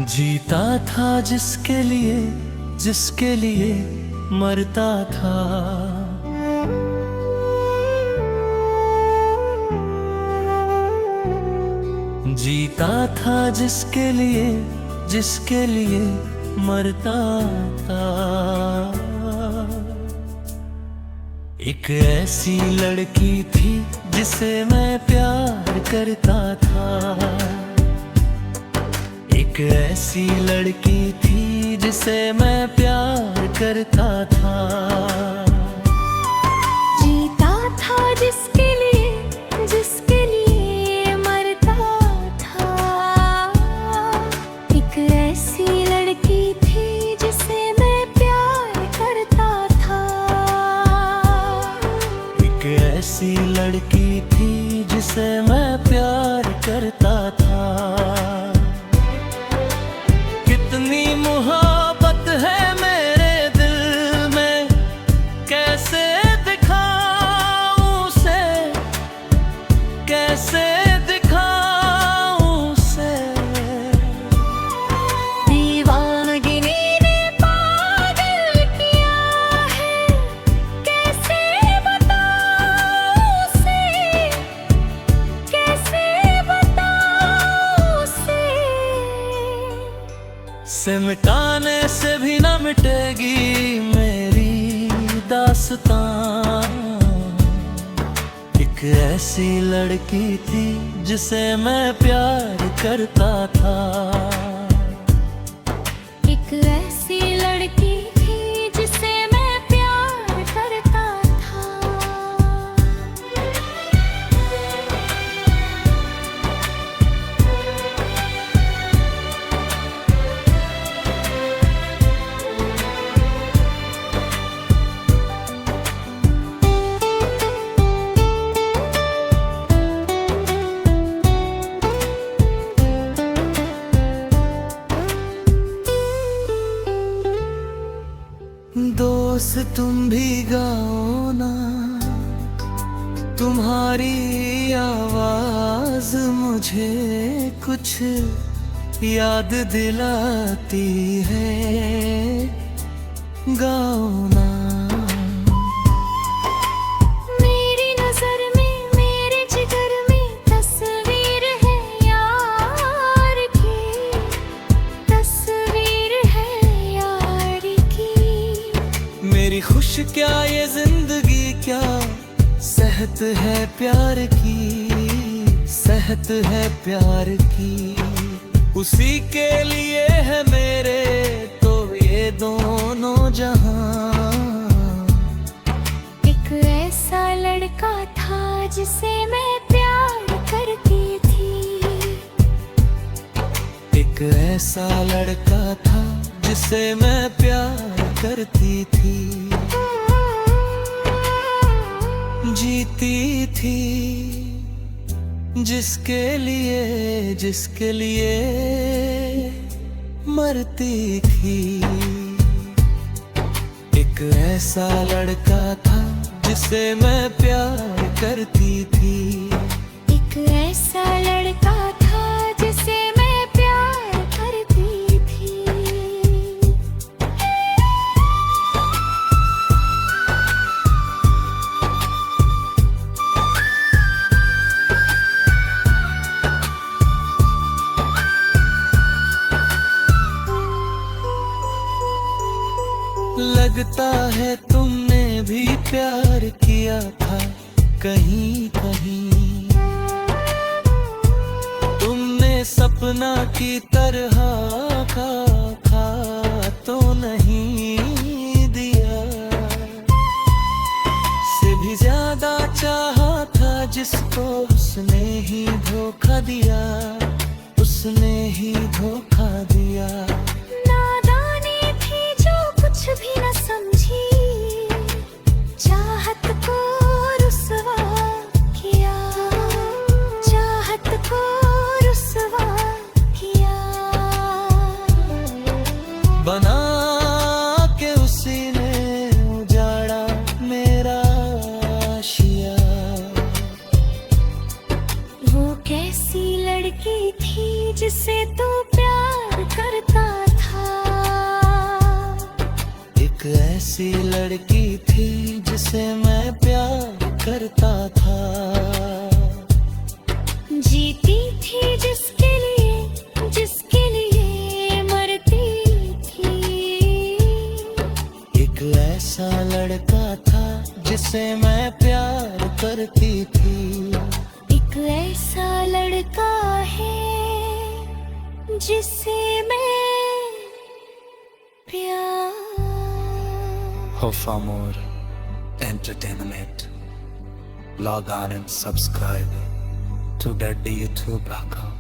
जीता था जिसके लिए मरता था। जीता था जिसके लिए मरता था। एक ऐसी लड़की थी जिसे मैं प्यार करता था। एक ऐसी लड़की थी जिसे मैं प्यार करता था। जीता था जिसके लिए मरता था। एक ऐसी लड़की थी जिसे मैं प्यार करता था। एक ऐसी लड़की थी जिसे मैं प्यार करता था। कितनी मोहब्बत है मेरे दिल में, कैसे दिखाऊं उसे, कैसे दिखाऊं उसे। दीवानगी ने पागल किया है, कैसे बताऊं उसे, कैसे बताऊं उसे। से मिटाने से भी न मिटेगी मेरी दास्तां। एक ऐसी लड़की थी जिसे मैं प्यार करता था। एक ऐसी लड़की थी जिसे मैं प्यार करता था। दोस्त तुम भी गाओ ना, तुम्हारी आवाज मुझे कुछ याद दिलाती है। गाओ ना। मेरी नजर में, मेरे जिगर में तस्वीर है यार की, तस्वीर है यार की। मेरी खुश क्या ये जिंदगी क्या, सहत है प्यार की, सहत है प्यार की। उसी के लिए है मेरे तो ये दोनों जहां। एक ऐसा लड़का था जिसे मैं प्यार करती थी। एक ऐसा लड़का था जिसे मैं प्यार करती थी। जीती थी जिसके लिए मरती थी। एक ऐसा लड़का था जिसे मैं प्यार करती थी। एक ऐसा लड़का था जिसे मैं प्यार करती थी। लगता है तुमने भी प्यार किया था कहीं कहीं। तुमने सपना की तरह खा तो नहीं दिया। से भी ज्यादा चाहा था जिसको, उसने ही धोखा दिया, उसने ही धोखा दिया। नादानी थी जो कुछ भी न समझी, चाहत को रुसवा किया, चाहत को रुसवा किया। बना के उसी ने उजाड़ा मेरा आशिया। वो कैसी लड़की एक ऐसी लड़की थी जिसे मैं प्यार करता था, जीती थी जिसके लिए मरती थी। एक ऐसा लड़का था जिसे मैं प्यार करती थी। एक ऐसा लड़का है जिसे मैं प्यार। For more entertainment, log on and subscribe to the YouTube account.